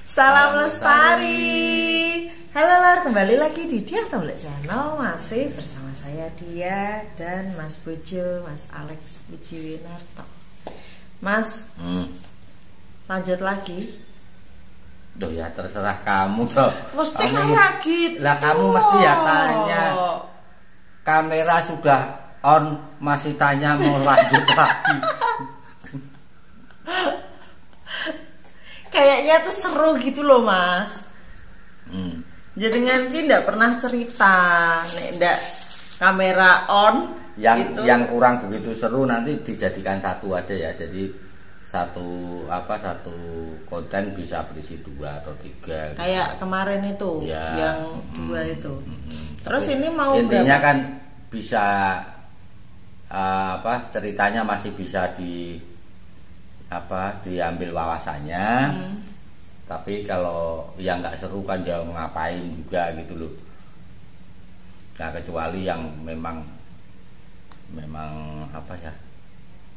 Salam lestari. Halo lor, kembali lagi di Dia Tomlek Channel. Masih bersama saya Dia dan Mas Bojo, Mas Alex Pujiwinarto. Mas, lanjut lagi. Duh ya terserah kamu toh. Mesti kayak gitu. Lah kamu mesti ya tanya. Kamera sudah on, masih tanya mau lanjut lagi. Kayaknya tuh seru gitu loh Mas. Jadi nanti ndak pernah cerita, nek ndak kamera on. Yang kurang begitu seru nanti dijadikan satu aja ya. Jadi satu konten bisa berisi 2 atau 3. Kayak gitu. Kemarin itu ya, yang 2 itu. Terus tapi ini mau intinya berapa? kan bisa ceritanya masih bisa diambil wawasannya. Tapi kalau yang nggak seru kan ya ngapain juga gitu loh. Nah kecuali yang memang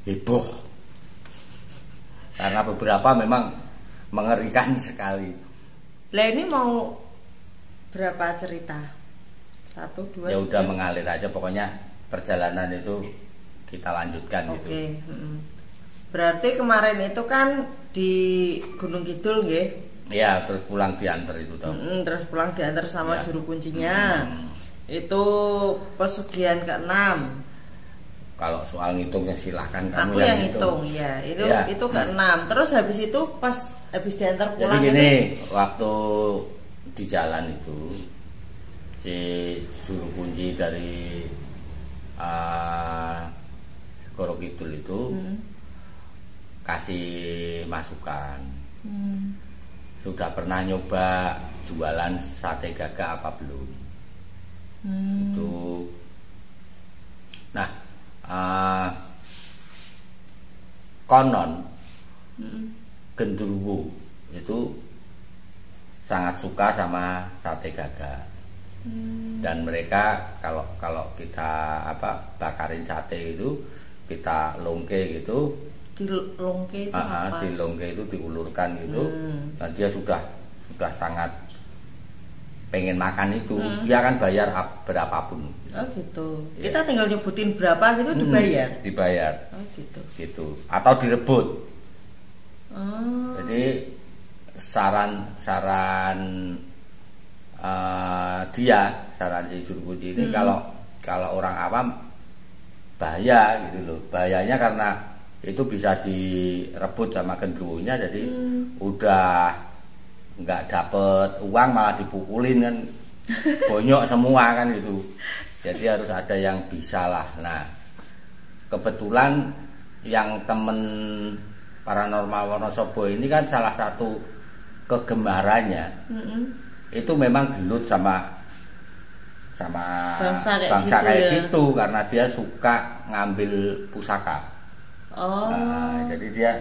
heboh, karena beberapa memang mengerikan sekali. Lah ini mau berapa cerita? 1, 2, Ya udah 3. mengalir aja, pokoknya perjalanan itu kita lanjutkan gitu. Oke. Berarti kemarin itu kan di Gunung Kidul nggih? Ya, terus pulang diantar itu toh. Terus pulang diantar sama Ya. juru kuncinya. Itu pesugihan ke-6. Kalau soal ngitungnya silahkan Aku kamu yang hitung ya. Itu ke-6. Terus habis itu pas habis diantar Jadi pulang gini, itu, waktu di jalan itu si juru kunci dari Goro Kidul itu kasih masukan. Sudah pernah nyoba jualan sate gagak apa belum? Itu. Nah, konon Genderuwo itu sangat suka sama sate gagak. Dan mereka kalau kita bakarin sate itu, kita longke gitu, di longke itu apa? di longke itu diulurkan gitu. Dan dia sudah sangat pengen makan itu. Dia akan bayar berapapun. Oh gitu. Ya. Kita tinggal nyebutin berapa gitu dibayar. Dibayar. Oh gitu. Gitu. Atau direbut. Oh. Jadi saran si juru kunci ini kalau orang awam bahaya gitu loh. Bahayanya karena itu bisa direbut sama genderuwonya, jadi udah nggak dapet uang malah dipukulin kan, bonyok semua kan gitu. Jadi harus ada yang bisa lah. Nah kebetulan yang temen Paranormal Wonosobo ini kan salah satu kegemarannya itu memang gelut sama bangsa kayak gitu, karena dia suka ngambil pusaka. Jadi dia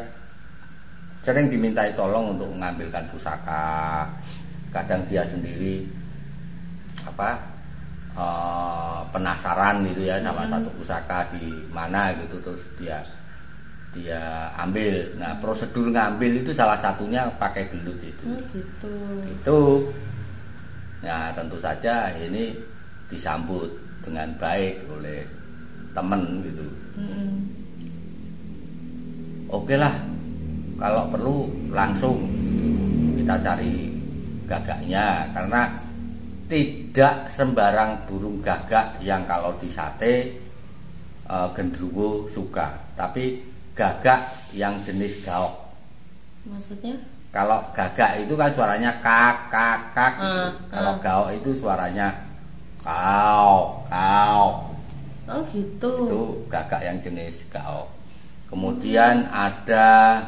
sering dimintai tolong untuk mengambilkan pusaka. Kadang dia sendiri penasaran gitu ya sama satu pusaka di mana gitu, terus dia ambil. Nah prosedur ngambil itu salah satunya pakai gelut itu. Gitu. Itu. Nah tentu saja ini disambut dengan baik oleh temen gitu. Oke lah, kalau perlu langsung kita cari gagaknya, karena tidak sembarang burung gagak yang kalau di sate genderuwo suka, tapi gagak yang jenis gaok. Maksudnya? Kalau gagak itu kan suaranya kak kak kak gitu. Kalau gaok itu suaranya kau kau. Oh gitu. Itu gagak yang jenis gaok. Kemudian ada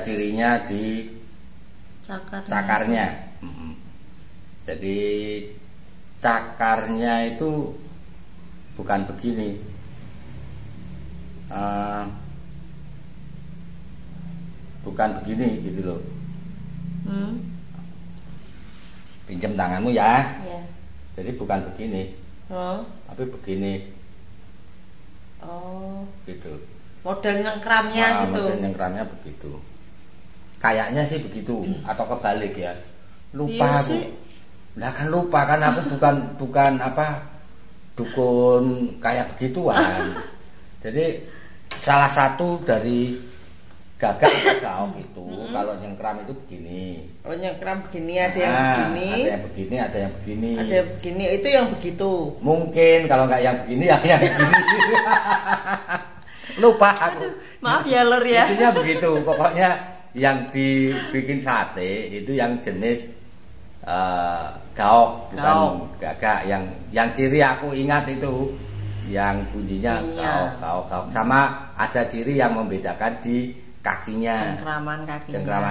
cirinya di cakarnya. Jadi cakarnya itu bukan begini. Bukan begini gitu loh. Pinjam tanganmu ya. Jadi bukan begini. Tapi begini. Oh. Gitu. Model nyengkramnya gitu. Model nyengkramnya begitu. Kayaknya sih begitu atau kebalik ya. Lupa Iya aku. sih. Nah kan lupa kan aku bukan apa dukun kayak begituan. Jadi salah satu dari gagak gaok itu kalau nyengkram itu begini. Oh, nyengkram begini, ada yang begini. Ada yang begini, ada yang begini. Ada yang begini, itu yang begitu. Mungkin kalau nggak yang begini ya yang begini. Lupa aku. Maaf ya Lur ya. Intinya begitu. Pokoknya yang dibikin sate itu yang jenis gaok, bukan gagak. Yang ciri aku ingat itu yang bunyinya gaok. Sama ada ciri yang membedakan di kakinya. Cengkraman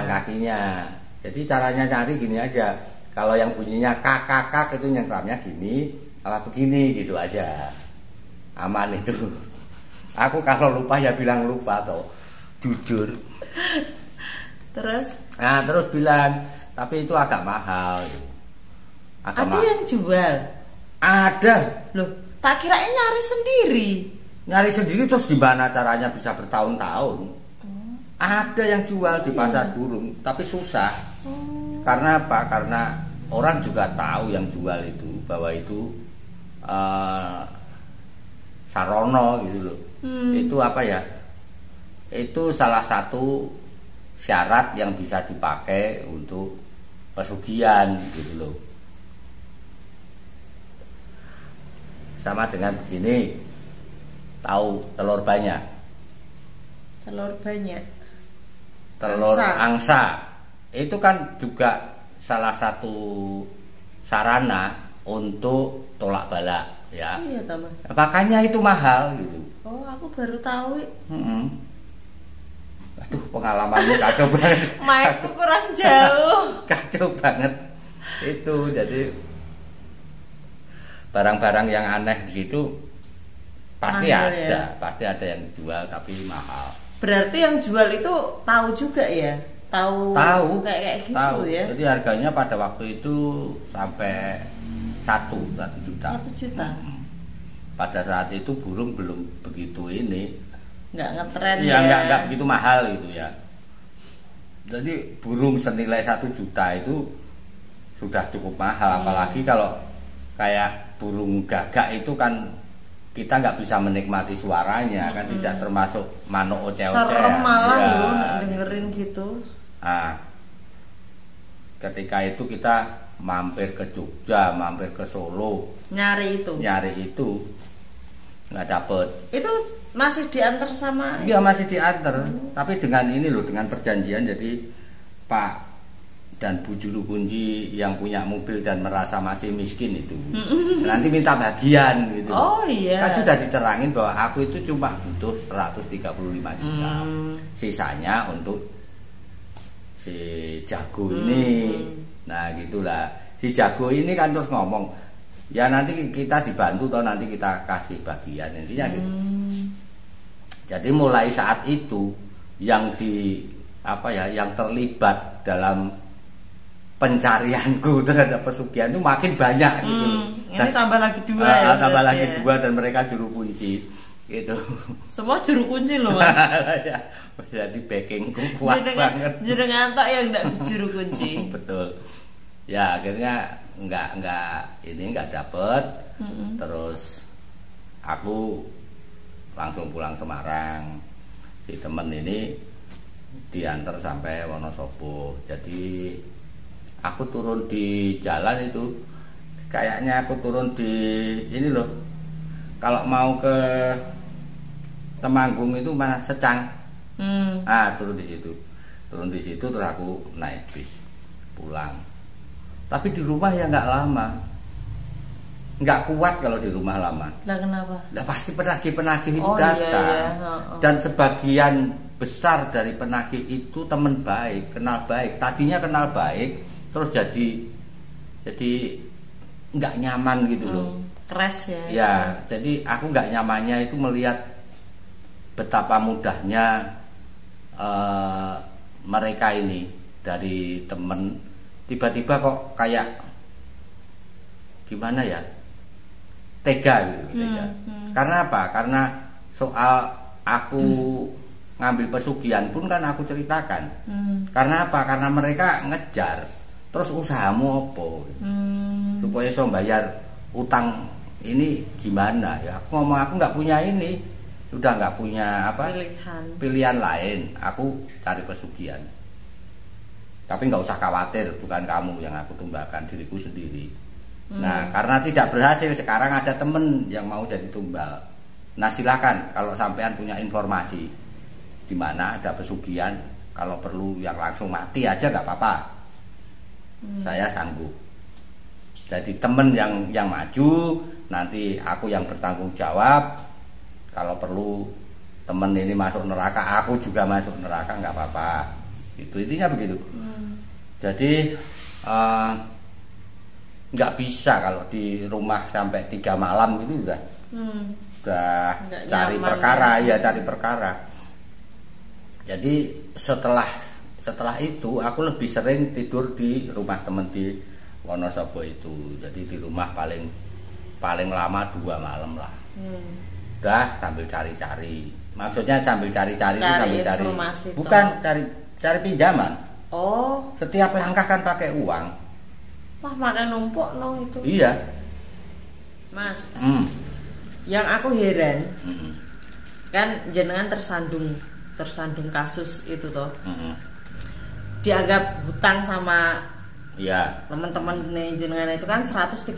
kakinya. Jadi caranya cari gini aja. Kalau yang bunyinya kak itu nyengkramnya gini, apa begini gitu aja. Aman itu. Aku kalau lupa ya bilang lupa toh. Jujur. Terus? Nah, terus bilang, tapi itu agak mahal. Ada yang jual? Ada. Loh, tak kirain nyari sendiri. Nyari sendiri terus gimana caranya bisa bertahun-tahun? Ada yang jual di pasar burung, tapi susah. Karena apa? Karena orang juga tahu yang jual itu bahwa itu sarono gitu loh. Itu apa ya? Itu salah satu syarat yang bisa dipakai untuk pesugihan gitu loh. Sama dengan begini, tahu telur banyak? Telur banyak. Telur angsa itu kan juga salah satu sarana untuk tolak bala ya. Iya teman. Makanya itu mahal gitu. Oh, aku baru tahu. Aduh, pengalamanmu kacau banget. Mainku kurang jauh. Kacau banget itu. Jadi barang-barang yang aneh begitu pasti mahal, ada, ya? Pasti ada yang jual tapi mahal. Berarti yang jual itu tahu juga ya? Tahu kayak gitu tahu. Ya. Jadi harganya pada waktu itu sampai 1 juta. 1 juta. Pada saat itu burung belum begitu ini. Nggak ngetren ya. Nggak begitu mahal gitu ya. Jadi burung senilai 1 juta itu sudah cukup mahal. Apalagi kalau kayak burung gagak itu kan kita nggak bisa menikmati suaranya kan, tidak termasuk manuk oce-oce. Serem malah ya, loh dengerin gitu. Nah, ketika itu kita mampir ke Jogja, mampir ke Solo, nyari itu nggak dapet. Itu masih diantar sama? Iya masih diantar, tapi dengan ini loh, dengan perjanjian. Jadi Pak dan Bu Juru Kunci yang punya mobil dan merasa masih miskin itu nanti minta bagian gitu. Oh iya. Kan sudah diterangin bahwa aku itu cuma butuh 135 juta. Sisanya untuk si jago ini. Nah gitulah. Si jago ini kan terus ngomong, ya nanti kita dibantu atau nanti kita kasih bagian, intinya gitu. Jadi mulai saat itu yang yang terlibat dalam pencarianku terhadap pesugihan itu makin banyak gitu. Ini tambah lagi 2 ya. Tambah lagi 2 dan mereka juru kunci gitu. Semua juru kunci loh Mas. Ya, jadi backingku kuat banget. Jadi ngantok yang enggak juru kunci. Betul. Ya akhirnya enggak dapet. Terus aku langsung pulang Semarang. Si temen ini diantar sampai Wonosobo. Jadi aku turun di jalan itu, kayaknya aku turun di ini loh. Kalau mau ke Temanggung itu mana Secang. Turun di situ. Terus aku naik bis pulang. Tapi di rumah ya nggak lama. Nggak kuat kalau di rumah lama. Lah kenapa? Lah pasti penagih-penagih itu datang. Iya. Dan sebagian besar dari penagih itu teman baik, kenal baik. Tadinya kenal baik, terus jadi nggak nyaman gitu loh. Keras ya. Ya, jadi aku nggak nyamannya itu melihat betapa mudahnya mereka ini dari temen tiba-tiba kok kayak gimana ya, tega gitu. Karena apa? Karena soal aku ngambil pesugihan pun kan aku ceritakan. Karena apa? Karena mereka ngejar. Terus usahamu apa? Supaya so bayar utang ini gimana ya? Aku ngomong aku nggak punya ini, sudah nggak punya apa? Pilihan lain. Aku cari pesugihan. Tapi nggak usah khawatir, bukan kamu yang aku tumbangkan, diriku sendiri. Nah, karena tidak berhasil, sekarang ada temen yang mau jadi tumbal. Nah, silakan kalau sampean punya informasi di mana ada pesugihan, kalau perlu yang langsung mati aja nggak apa-apa. Saya sanggup. Jadi temen yang maju, nanti aku yang bertanggung jawab. Kalau perlu temen ini masuk neraka, aku juga masuk neraka, nggak apa-apa. Itu intinya begitu. Jadi nggak bisa kalau di rumah sampai 3 malam itu udah cari perkara ya cari perkara. Jadi setelah itu aku lebih sering tidur di rumah temen di Wonosobo itu. Jadi di rumah paling lama 2 malam lah. Udah sambil cari-cari. Maksudnya sambil cari-cari itu sambil cari. Bukan cari pinjaman. Oh. Setiap langkah kan pakai uang. Wah, pakai numpuk no itu. Iya. Mas. Yang aku heran. Kan jenengan tersandung kasus itu toh. Dianggap hutang sama teman-teman jenengan itu kan 135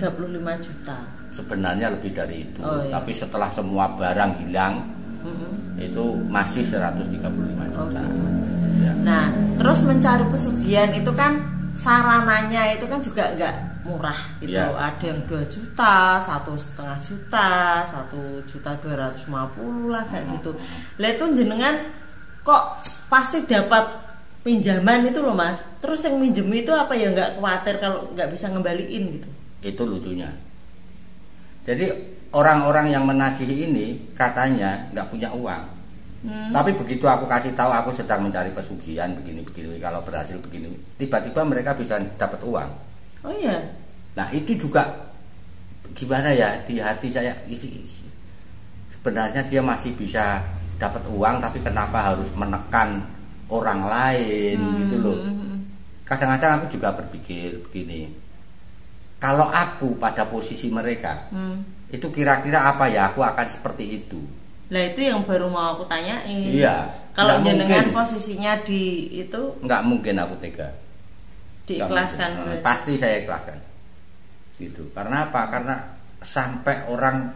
juta. Sebenarnya lebih dari itu. Tapi setelah semua barang hilang, itu masih 135 juta. Nah, terus mencari pesugihan itu kan sarananya itu kan juga nggak murah gitu. Ada yang 2 juta, 1,5 juta, 1.250.000 lah kayak gitu. Lah itu jenengan kok pasti dapat pinjaman itu loh Mas. Terus yang minjem itu apa ya nggak khawatir kalau nggak bisa ngembaliin gitu? Itu lucunya. Jadi orang-orang yang menagih ini katanya nggak punya uang. Tapi begitu aku kasih tahu aku sedang mencari pesugihan begini-begini, kalau berhasil begini, tiba-tiba mereka bisa dapat uang. Oh iya. Nah itu juga gimana ya, di hati saya sebenarnya dia masih bisa dapat uang, tapi kenapa harus menekan orang lain gitu loh. Kadang-kadang aku juga berpikir begini, kalau aku pada posisi mereka, itu kira-kira apa ya, aku akan seperti itu. Nah itu yang baru mau aku tanyain. Iya. Kalau jenengan posisinya di itu, nggak mungkin aku tega. Diikhlaskan. Pasti saya ikhlaskan. Gitu. Karena apa? Karena sampai orang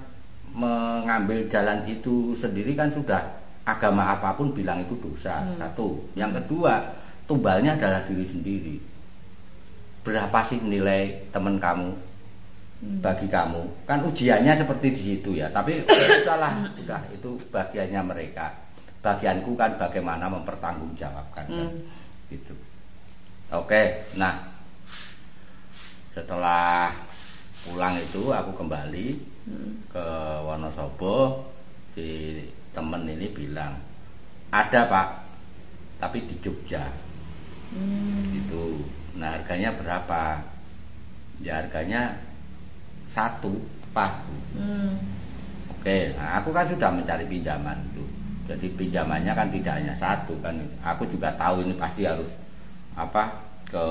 mengambil jalan itu sendiri kan sudah agama apapun bilang itu dosa. Satu. Yang kedua, tumbalnya adalah diri sendiri. Berapa sih nilai teman kamu? Bagi kamu kan ujiannya seperti di situ ya, tapi udah itu bagiannya mereka. Bagianku kan bagaimana mempertanggungjawabkan kan? Gitu. Oke, nah setelah pulang itu aku kembali ke Wonosobo. Si temen ini bilang ada Pak, tapi di Jogja. Gitu. Nah harganya berapa? Ya harganya 1 Pak. Oke, nah aku kan sudah mencari pinjaman itu. Jadi pinjamannya kan tidak hanya 1 kan. Aku juga tahu ini pasti harus ke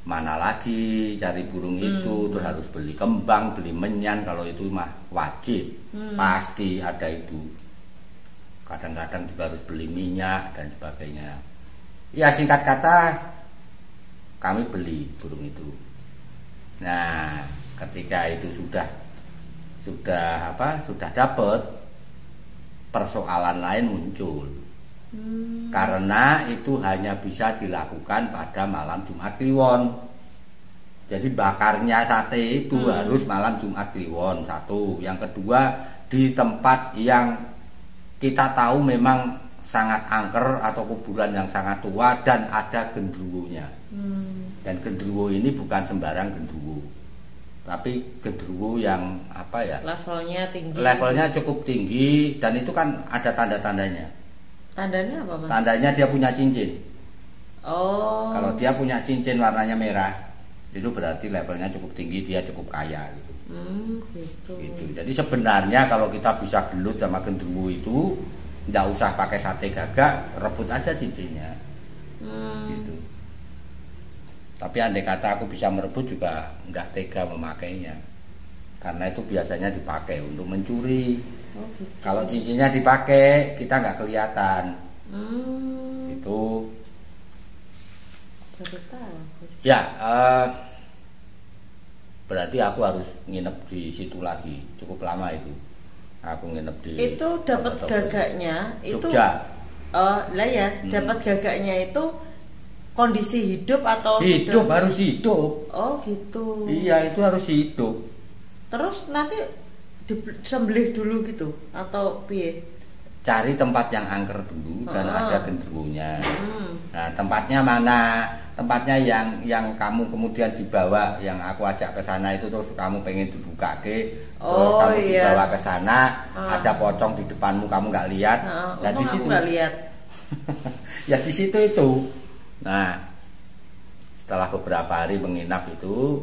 mana lagi cari burung itu, terus harus beli kembang, beli menyan, kalau itu mah wajib. Pasti ada itu. Kadang-kadang juga harus beli minyak dan sebagainya. Ya singkat kata kami beli burung itu. Nah, ketika itu sudah dapat, persoalan lain muncul. Karena itu hanya bisa dilakukan pada malam Jumat Kliwon. Jadi bakarnya sate itu harus malam Jumat Kliwon. 1. Yang kedua, di tempat yang kita tahu memang sangat angker atau kuburan yang sangat tua dan ada gendruwonya. Dan gendruwo ini bukan sembarang gendruwo, tapi gendruwo yang levelnya cukup tinggi, dan itu kan ada tanda-tandanya. Tandanya apa Mas? Tandanya dia punya cincin. Oh. Kalau dia punya cincin warnanya merah, itu berarti levelnya cukup tinggi, dia cukup kaya gitu. Gitu. Jadi sebenarnya kalau kita bisa gelut sama gendruwo itu nggak usah pakai sate gagak, rebut aja cincinnya. Gitu. Tapi andai kata aku bisa merebut juga nggak tega memakainya, karena itu biasanya dipakai untuk mencuri. Gitu. Kalau cincinnya dipakai kita nggak kelihatan. Itu baru tahu. ya berarti aku harus nginep di situ lagi cukup lama itu. Aku nginep di itu dapat gagaknya itu Jogja. Lah ya, dapat gagaknya itu kondisi hidup atau Hidup sudah? harus hidup. Oh gitu. Iya, itu harus hidup. Terus nanti disembelih dulu gitu atau piye? Cari tempat yang angker dulu dan ada genderuwonya. Hmm. Nah, tempatnya mana? Tempatnya yang kamu kemudian dibawa, yang aku ajak ke sana itu, terus kamu pengen dibuka terus Oh, kamu iya. dibawa ke sana, ada pocong di depanmu kamu nggak lihat. Nah, di Untung aku situ nggak lihat. ya di situ itu. Nah, setelah beberapa hari menginap itu,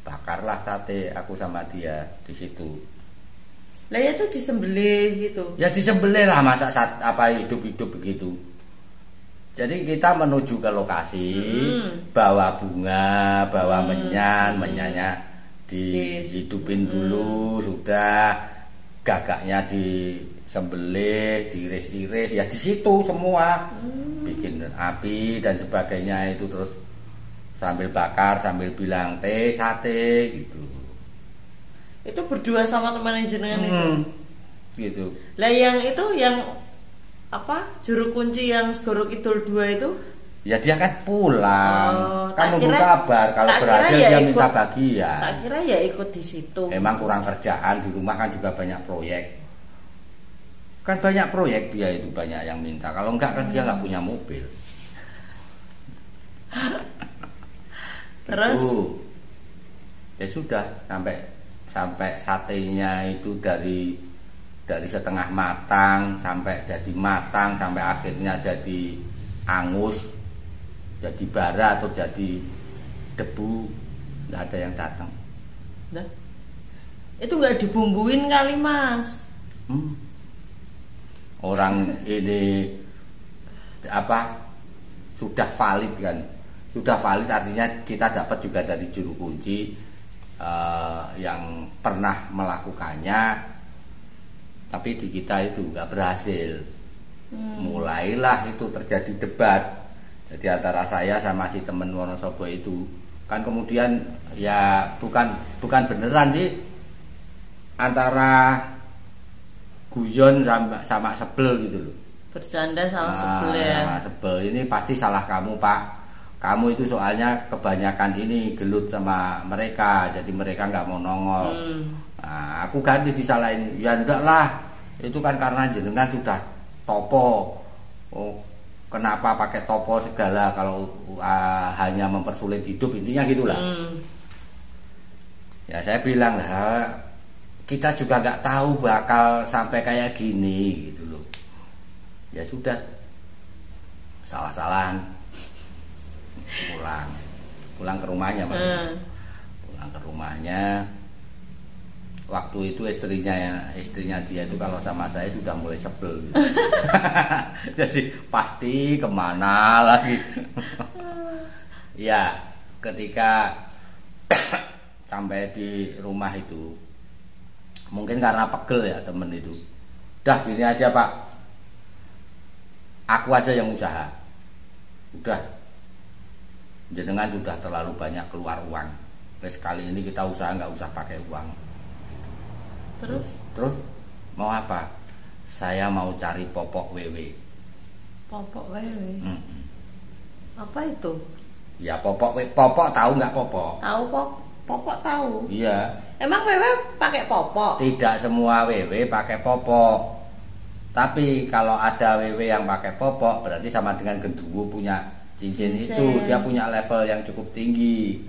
bakarlah sate aku sama dia di situ. Lah ya itu disembelih gitu. Ya disembelih lah, masa apa hidup-hidup begitu. Jadi kita menuju ke lokasi, bawa bunga, bawa menyannya dihidupin dulu, sudah gagaknya disembelih, diiris-iris, ya di situ semua, bikin api dan sebagainya itu, terus sambil bakar sambil bilang teh sate gitu. Itu berdua sama teman yang jenengan itu. Gitu. Lah yang itu yang apa? Juru kunci yang Segoro Kidul 2 itu? Ya dia kan pulang, kan nunggu kira- kabar kalau tak kira berhasil ya dia ikut- minta bagian. Tak kira ya ikut di situ. Emang kurang kerjaan, di rumah kan juga banyak proyek. Kan banyak proyek dia itu, banyak yang minta. Kalau enggak kan dia nggak punya mobil. Terus? Gitu. Ya sudah, sampai satenya itu dari setengah matang sampai jadi matang, sampai akhirnya jadi angus, jadi bara atau jadi debu, nggak ada yang datang. Nah, itu nggak dibumbuin kali Mas? Orang ini apa sudah valid kan, sudah valid artinya kita dapat juga dari juru kunci yang pernah melakukannya, tapi di kita itu nggak berhasil. Mulailah itu terjadi debat jadi antara saya sama si temen Wonosobo itu kan, kemudian ya bukan beneran sih, antara guyon sama sebel gitu loh. Bercanda sama sebel ya. Sama sebel, ini pasti salah kamu Pak, kamu itu soalnya kebanyakan ini gelut sama mereka, jadi mereka nggak mau nongol. Nah, aku ganti disalahin, ya enggak lah, itu kan karena jenengan sudah topo. Oh, kenapa pakai topo segala kalau hanya mempersulit hidup, intinya gitulah. Ya saya bilang lah, kita juga nggak tahu bakal sampai kayak gini gitu loh. Ya sudah, salah-salahan, pulang ke rumahnya Mas. Pulang ke rumahnya. Waktu itu istrinya dia itu kalau sama saya sudah mulai sebel gitu. Jadi pasti kemana lagi. Ya ketika sampai di rumah itu, mungkin karena pegel ya temen itu, udah gini aja Pak, aku aja yang usaha, udah jenengan sudah terlalu banyak keluar uang, sekali ini kita usaha nggak usah pakai uang. Terus mau apa? Saya mau cari popok wewe. Popok wewe. Apa itu? Ya popok tahu nggak popok? Tahu popok tahu. Iya. Emang wewe pakai popok? Tidak semua wewe pakai popok. Tapi kalau ada wewe yang pakai popok berarti sama dengan genderuwo punya cincin itu, dia punya level yang cukup tinggi.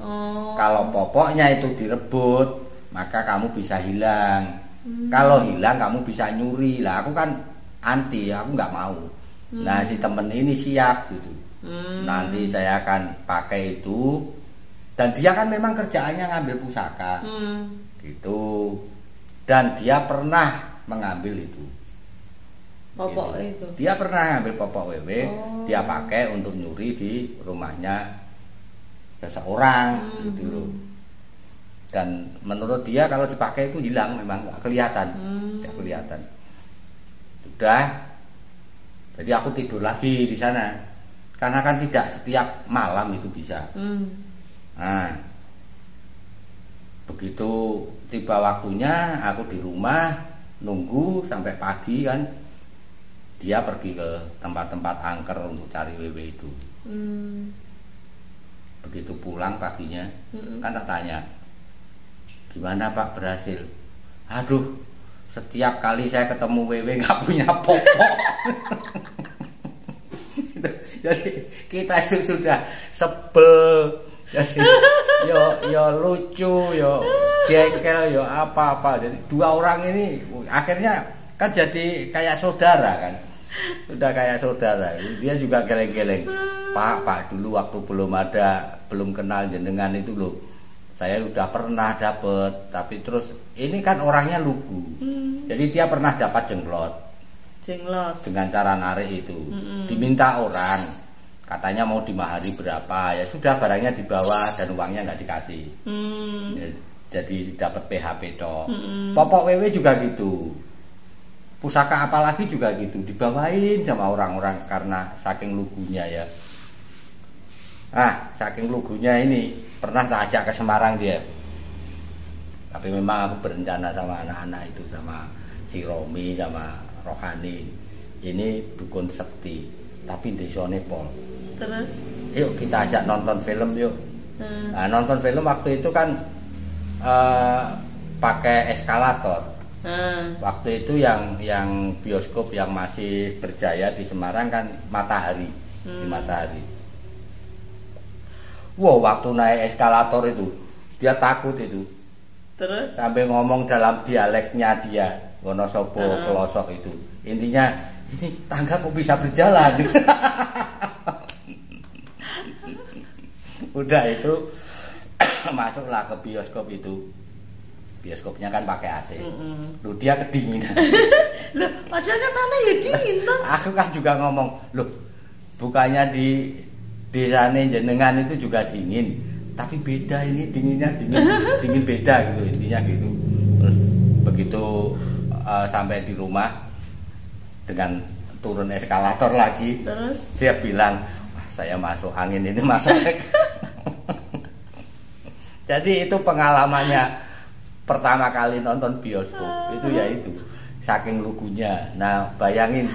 Kalau popoknya itu direbut, maka kamu bisa hilang. Kalau hilang kamu bisa nyuri. Lah aku kan anti, aku nggak mau. Nah si temen ini siap gitu. Nanti saya akan pakai itu, dan dia kan memang kerjaannya ngambil pusaka gitu, dan dia pernah mengambil itu. Popok itu. Dia pernah ngambil popok WW, dia pakai untuk nyuri di rumahnya seseorang gitu loh. Dan menurut dia kalau dipakai itu hilang, memang nggak kelihatan, nggak kelihatan. Sudah, jadi aku tidur lagi di sana, karena kan tidak setiap malam itu bisa. Nah, begitu tiba waktunya aku di rumah nunggu sampai pagi kan. Dia pergi ke tempat-tempat angker untuk cari WW itu. Begitu pulang paginya, kan tak tanya, gimana Pak berhasil? Aduh, setiap kali saya ketemu WW nggak punya popok. Jadi kita itu sudah sebel, jadi yo lucu, yo jengkel, yo apa-apa. Jadi dua orang ini akhirnya kan jadi kayak saudara kan. Udah kayak saudara. Dia juga geleng-geleng. Pak dulu waktu belum kenal jenengan itu loh, saya udah pernah dapet, tapi terus ini kan orangnya lugu. Jadi dia pernah dapat jenglot dengan cara narik itu. Diminta orang, katanya mau dimahari berapa, ya sudah barangnya dibawa dan uangnya nggak dikasih. Jadi dapat PHP toh. Popok WW juga gitu. Pusaka apalagi juga gitu, dibawain sama orang-orang karena saking lugunya ya. Saking lugunya ini pernah tak ajak ke Semarang dia. Tapi memang aku berencana sama anak-anak itu, sama si Romi sama Rohani. Ini dukun sekti, tapi desone pol. Terus? Yuk kita ajak nonton film yuk. Nah, nonton film waktu itu kan pakai eskalator. Waktu itu yang bioskop yang masih berjaya di Semarang kan Matahari, di Matahari. Wow, waktu naik eskalator itu dia takut itu. Terus? Sampai ngomong dalam dialeknya dia, Wonosobo pelosok itu. Intinya, ini tangga kok bisa berjalan. Udah itu masuklah ke bioskop itu. Bioskopnya kan pakai AC. Loh, dia kedinginan. Loh, padahal kan sana ya dingin toh. Aku kan juga ngomong, loh, bukannya di desane jenengan itu juga dingin, tapi beda ini dinginnya dingin beda gitu, intinya gitu. Terus begitu sampai di rumah dengan turun eskalator lagi, terus dia bilang, wah, saya masuk angin ini Mas Alek. Jadi itu pengalamannya pertama kali nonton bioskop itu ya itu, saking lugunya. Nah bayangin,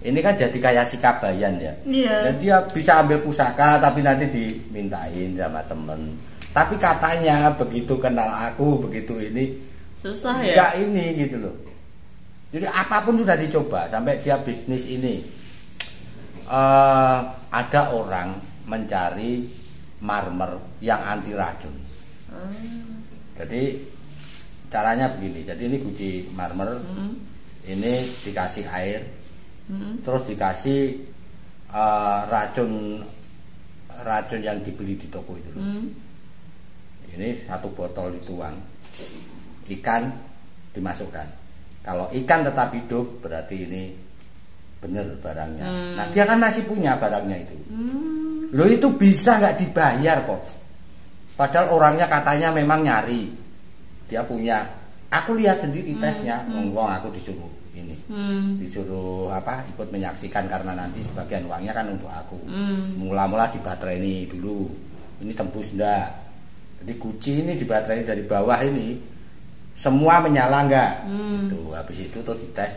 ini kan jadi kayak Sikabayan ya. Dan dia bisa ambil pusaka tapi nanti dimintain sama temen. Tapi katanya begitu kenal aku, begitu ini susah ya. Enggak ini gitu loh. Jadi apapun sudah dicoba sampai dia bisnis ini. Ada orang mencari marmer yang anti racun. Jadi caranya begini, jadi ini guci marmer, ini dikasih air, terus dikasih racun yang dibeli di toko itu. Ini satu botol dituang, ikan dimasukkan. Kalau ikan tetap hidup berarti ini bener barangnya. Nah dia kan masih punya barangnya itu. Loh itu bisa nggak dibayar kok. Padahal orangnya katanya memang nyari. Dia punya, aku lihat sendiri tesnya, aku disuruh ini, disuruh ikut menyaksikan karena nanti sebagian uangnya kan untuk aku. Mula-mula dibaterai dulu, ini tembus enggak? Jadi guci ini dibaterai dari bawah ini, semua menyala enggak? Itu habis itu terus dites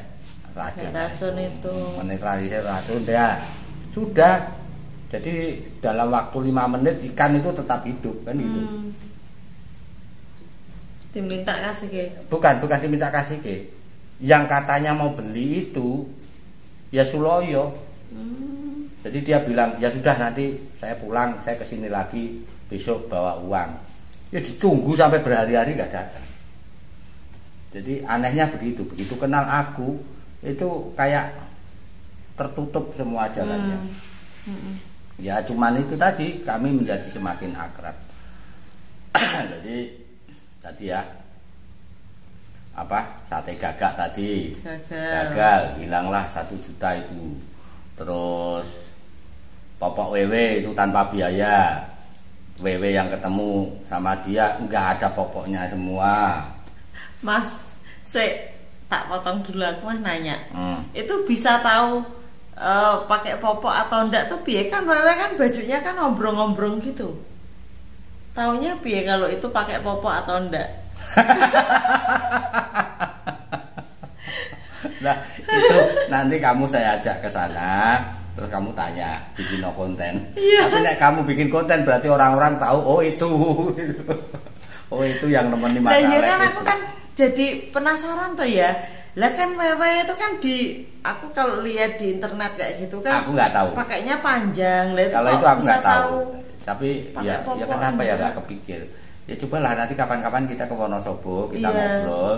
racun itu, menetralisir racun ya, sudah. Jadi dalam waktu 5 menit ikan itu tetap hidup kan gitu. Diminta kasih ke? Bukan diminta kasih ke. Yang katanya mau beli itu ya Suloyo. Jadi dia bilang ya sudah nanti saya pulang, saya kesini lagi besok bawa uang. Ya ditunggu sampai berhari-hari nggak datang. Jadi anehnya begitu kenal aku itu kayak tertutup semua jalannya. Ya cuman itu tadi kami menjadi semakin akrab. Jadi tadi ya sate gagak tadi Gagal. hilanglah 1 juta itu. Terus popok wewe itu tanpa biaya, wewe yang ketemu sama dia nggak ada popoknya semua. Mas, tak potong dulu, aku mah nanya. Itu bisa tahu pakai popok atau enggak tuh piye? Kan wewe kan bajunya kan ombrong-ombrong gitu. Taunya piye kalau itu pakai popok atau enggak? Nah, itu nanti kamu saya ajak ke sana, terus kamu tanya, bikin konten. Tapi nek kamu bikin konten berarti orang-orang tahu, oh itu. Oh itu yang nemeni Mas Alex. Nah, kan aku kan jadi penasaran tuh ya. Lah kan wewe itu kan aku kalau lihat di internet kayak gitu kan. Aku nggak tahu. Pakainya panjang. Lah kalau itu aku nggak tahu. Tapi ya kenapa ya nggak kepikir. Ya cobalah nanti kapan-kapan kita ke Wonosobo, kita ngobrol.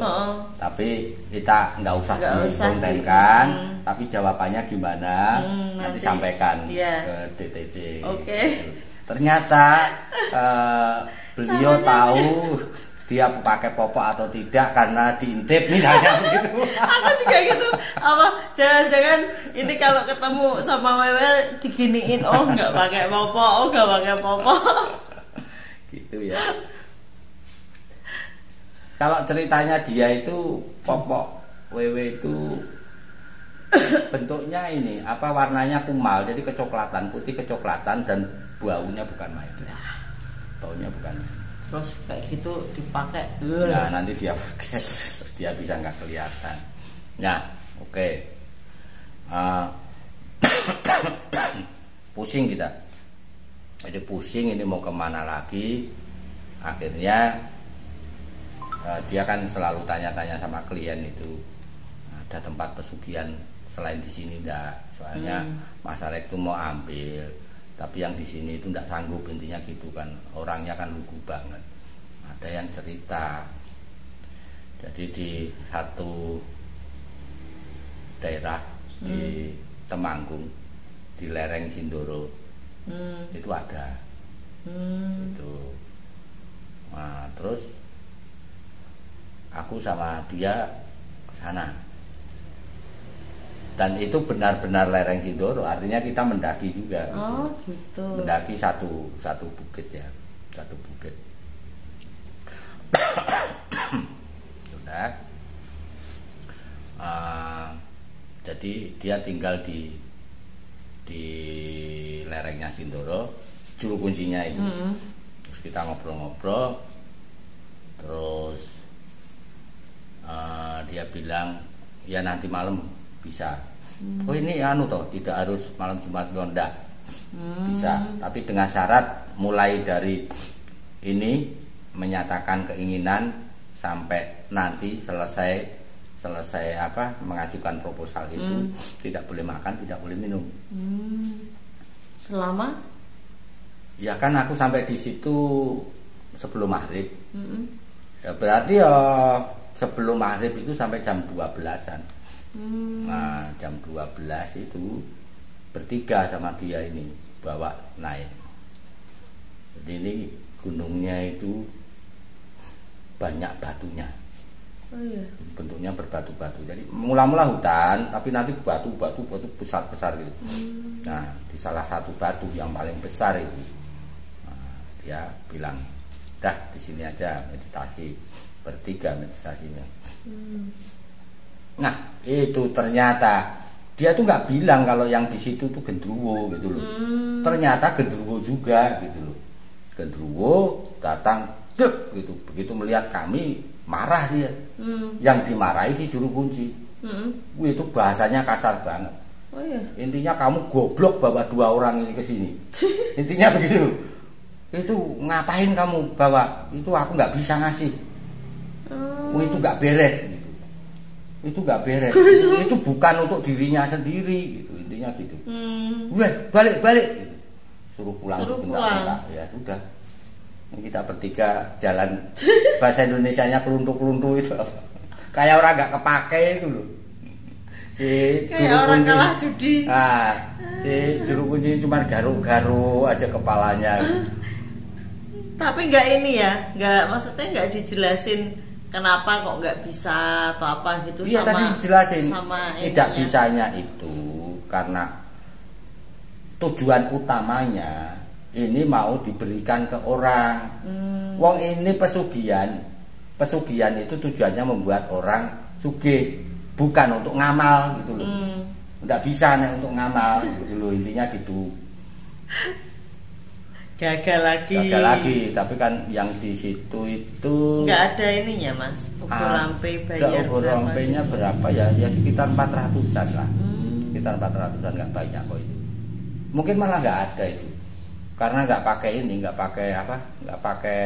Tapi kita nggak usah dikontenkan, tapi jawabannya gimana nanti sampaikan ke DTC. Oke. Ternyata beliau tahu dia pakai popok atau tidak karena diintip misalnya gitu. Aku juga gitu. Jangan-jangan ini kalau ketemu sama wewe diginiin, oh nggak pakai popok, oh nggak pakai popok. Gitu ya. Kalau ceritanya dia itu popok wewe itu bentuknya ini warnanya kumal, jadi kecoklatan, putih kecoklatan dan baunya bukan main. Baunya bukan main. Terus kayak gitu dipakai. Nah, nanti dia pakai terus dia bisa nggak kelihatan. Nah, oke. Pusing kita. Jadi pusing ini mau kemana lagi? Akhirnya dia kan selalu tanya-tanya sama klien itu, ada tempat pesugihan selain di sini enggak? Soalnya Mas Alex itu mau ambil, tapi yang di sini itu enggak sanggup, intinya gitu kan. Orangnya kan lugu banget. Ada yang cerita. Jadi di satu daerah di Temanggung, di lereng Sindoro, itu ada. Itu. Nah, terus aku sama dia ke sana. Dan itu benar-benar lereng Sindoro, artinya kita mendaki juga. Oh, gitu. Mendaki satu bukit ya, satu bukit. Sudah. Jadi dia tinggal di lerengnya Sindoro, juru kuncinya itu. Terus kita ngobrol-ngobrol, terus dia bilang ya nanti malam bisa. Oh ini tidak harus malam Jumat Gonda, bisa, tapi dengan syarat mulai dari ini menyatakan keinginan sampai nanti selesai mengajukan proposal itu tidak boleh makan, tidak boleh minum. Selama? Ya kan aku sampai di situ sebelum maghrib. Ya berarti sebelum maghrib itu sampai jam 12-an. Nah jam 12 itu bertiga sama dia ini bawa naik. Jadi ini gunungnya itu banyak batunya. Oh iya. Bentuknya berbatu-batu. Jadi mula-mula hutan, tapi nanti batu besar-besar gitu. Nah di salah satu batu yang paling besar itu, dia bilang, dah di sini aja meditasi, bertiga meditasinya. Nah itu ternyata dia tuh nggak bilang kalau yang di situ tuh gendruwo gitu loh. Ternyata gendruwo juga gitu loh. Gendruwo datang gitu, begitu melihat kami marah dia. Yang dimarahi si juru kunci. Itu bahasanya kasar banget. Oh iya. Intinya kamu goblok bawa 2 orang ini ke sini. Intinya begitu. Itu ngapain kamu bawa? Itu aku nggak bisa ngasih. Itu nggak beres gitu. Itu nggak beres. Itu bukan untuk dirinya sendiri gitu. Intinya gitu. Udah balik gitu. Suruh pulang sebentar. Ya sudah. Kita bertiga jalan, bahasa Indonesianya keluntu-keluntu itu kayak orang nggak kepake itu loh. Kayak orang kunci, kalah judi. Nah, si juru kunci cuma garuk-garuk aja kepalanya. Tapi nggak ini ya, nggak, maksudnya nggak dijelasin kenapa kok nggak bisa atau apa gitu? Iya, sama, tadi dijelasin. sama Tidak ininya. bisanya itu karena tujuan utamanya ini mau diberikan ke orang. Wong ini pesugihan. Pesugihan itu tujuannya membuat orang sugih, bukan untuk ngamal gitu loh. Nggak bisa nih untuk ngamal gitu loh, intinya gitu. Gagal lagi. Gagal lagi, tapi kan yang di situ itu Nggak ada ininya mas, ukur lampe bayar ukur berapa? lampenya gitu. berapa ya? Ya sekitar 400-an lah. Sekitar 400-an, nggak banyak kok itu. Mungkin malah nggak ada itu, karena nggak pakai ini, nggak pakai apa? Nggak pakai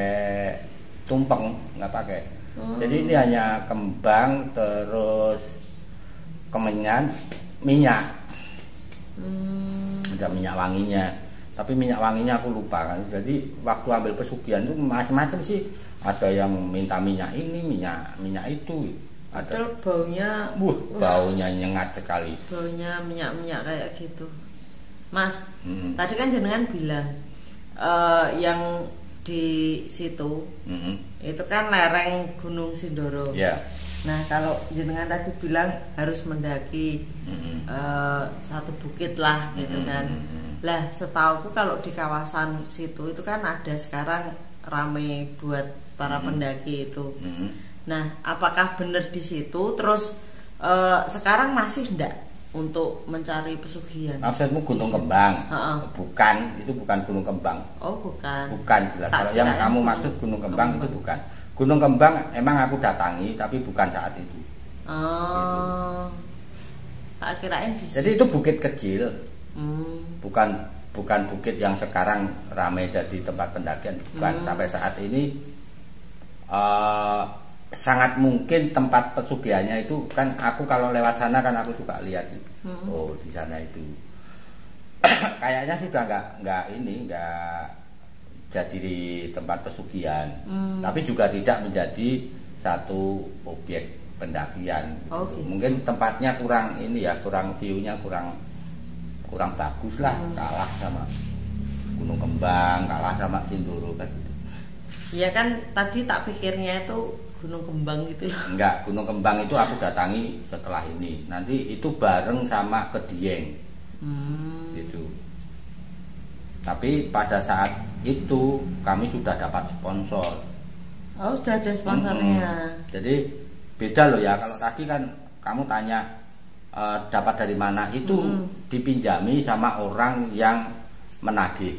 tumpeng, nggak pakai. Jadi ini hanya kembang terus kemenyan, minyak. Ada minyak wanginya. Tapi minyak wanginya aku lupa kan. Jadi waktu ambil pesugihan itu macam-macam sih. Ada yang minta minyak ini, minyak itu. Ada. Terus baunya, Baunya nyengat sekali. baunya minyak-minyak kayak gitu. Mas, tadi kan jenengan bilang yang di situ itu kan lereng Gunung Sindoro. Ya. Nah kalau jenengan tadi bilang harus mendaki satu bukit lah gitu kan. Lah setauku kalau di kawasan situ itu kan ada sekarang rame buat para pendaki itu. Nah apakah benar di situ? Terus sekarang masih enggak untuk mencari pesugihan? Maksudmu Gunung Kembang? Bukan, itu bukan Gunung Kembang. Oh bukan. Bukan jelas. Kalau yang kamu maksud Gunung Kembang itu bukan. Gunung Kembang emang aku datangi, tapi bukan saat itu. Oh, tak kirain di. Jadi itu bukit kecil, bukan bukit yang sekarang ramai jadi tempat pendakian. Bukan. Sampai saat ini sangat mungkin tempat pesugihannya itu kan aku kalau lewat sana kan aku suka lihat. Oh di sana itu kayaknya sudah nggak jadi di tempat pesugihan, tapi juga tidak menjadi satu objek pendakian. Oh, gitu. Mungkin tempatnya kurang ini ya, kurang view-nya kurang bagus lah, kalah sama Gunung Kembang, kalah sama Sindoro kan. Iya kan tadi tak pikirnya itu Gunung Kembang gitu loh. Enggak, Gunung Kembang itu aku datangi setelah ini. Nanti itu bareng sama ke Dieng. Gitu. Tapi pada saat itu kami sudah dapat sponsor. Oh, sudah ada sponsornya. Jadi beda loh ya. Kalau tadi kan kamu tanya dapat dari mana, itu dipinjami sama orang yang menagih.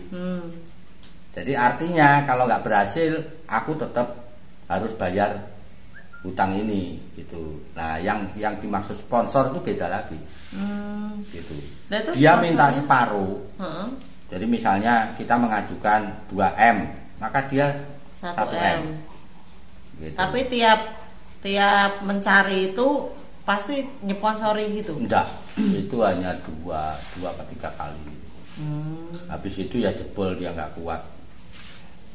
Jadi artinya kalau nggak berhasil, aku tetap harus bayar hutang ini gitu. Nah, yang dimaksud sponsor itu beda lagi. Gitu. Nah, itu dia sponsornya? minta separuh. Jadi misalnya kita mengajukan 2M, maka dia 1M. Gitu. Tapi tiap mencari itu pasti nyponsori gitu. Enggak, itu hanya dua ketiga kali. Habis itu ya jebol, dia nggak kuat.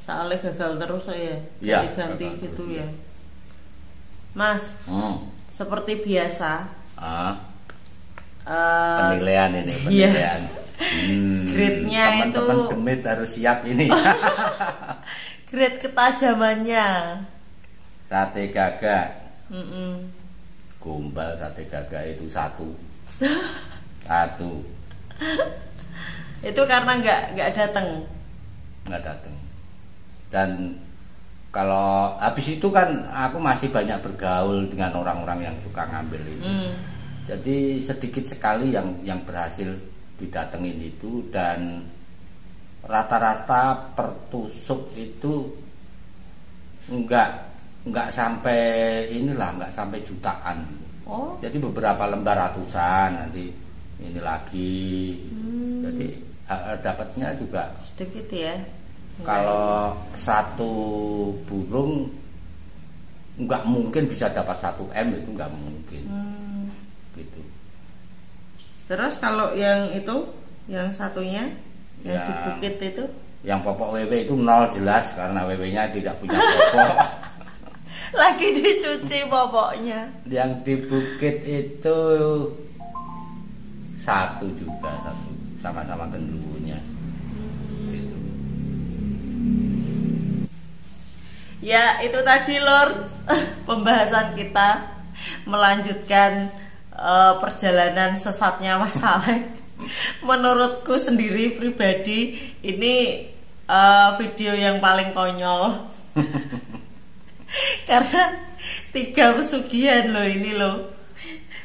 Soalnya gagal terus ya. Iya, Ganti gagal gitu terus, ya. Mas, seperti biasa. Penilaian ini, penilaian. Grade-nya itu teman-teman demit harus siap ini. grade ketajamannya. Sate gagak. Gombal sate gagak itu 1. Itu karena nggak datang. Nggak datang. Dan kalau habis itu kan aku masih banyak bergaul dengan orang-orang yang suka ngambil ini. Jadi sedikit sekali yang berhasil didatengin itu, dan rata-rata per tusuk itu enggak sampai inilah, enggak sampai jutaan. Oh. Jadi beberapa lembar ratusan, nanti ini lagi. Jadi dapatnya juga Sedikit ya. kalau satu burung enggak mungkin bisa dapat 1M, itu enggak mungkin. Gitu. Terus kalau yang itu, yang satunya, yang di bukit itu, yang popok WW itu 0 jelas, karena WW-nya tidak punya popok. lagi dicuci popoknya. Yang di bukit itu 1 juga, 1 sama-sama genderuwonya. Gitu. Ya itu tadi lor pembahasan kita melanjutkan perjalanan sesatnya Mas Alex. Menurutku sendiri pribadi ini video yang paling konyol. Karena 3 pesugihan loh ini loh.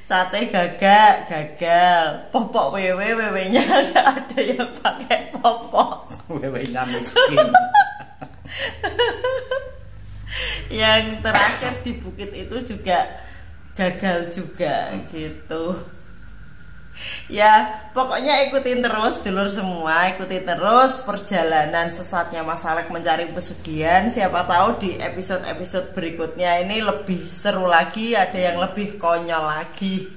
Sate gagal, popok wewe-nya gak ada yang pakai popok. Wewe-nya miskin. Yang terakhir di bukit itu juga gagal juga gitu. Ya pokoknya ikutin terus dulur semua, ikuti terus perjalanan sesatnya Mas Alex mencari pesugihan. Siapa tahu di episode-episode berikutnya ini lebih seru lagi, ada yang lebih konyol lagi.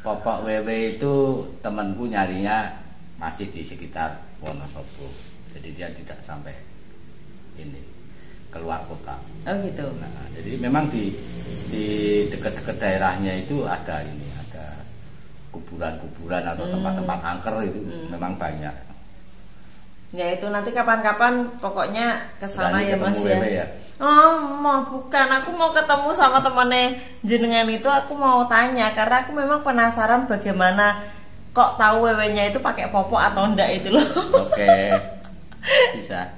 Popok wewe itu temanku nyarinya masih di sekitar Wonosobo, jadi dia tidak sampai ini keluar kota. Oh gitu. Nah, jadi memang di dekat-dekat daerahnya itu ada ini, ada kuburan-kuburan atau tempat-tempat angker itu memang banyak. Ya itu nanti kapan-kapan pokoknya kesana ya Mas ya. Ya. Oh mau bukan, aku mau ketemu sama temannya jenengan itu, aku mau tanya karena aku memang penasaran bagaimana kok tahu wewenya itu pakai popok atau enggak itu loh. Oke. Bisa.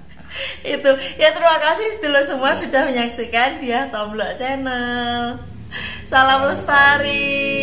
Itu ya, terima kasih dulu semua sudah menyaksikan Dia Tomblok Channel. Salam lestari.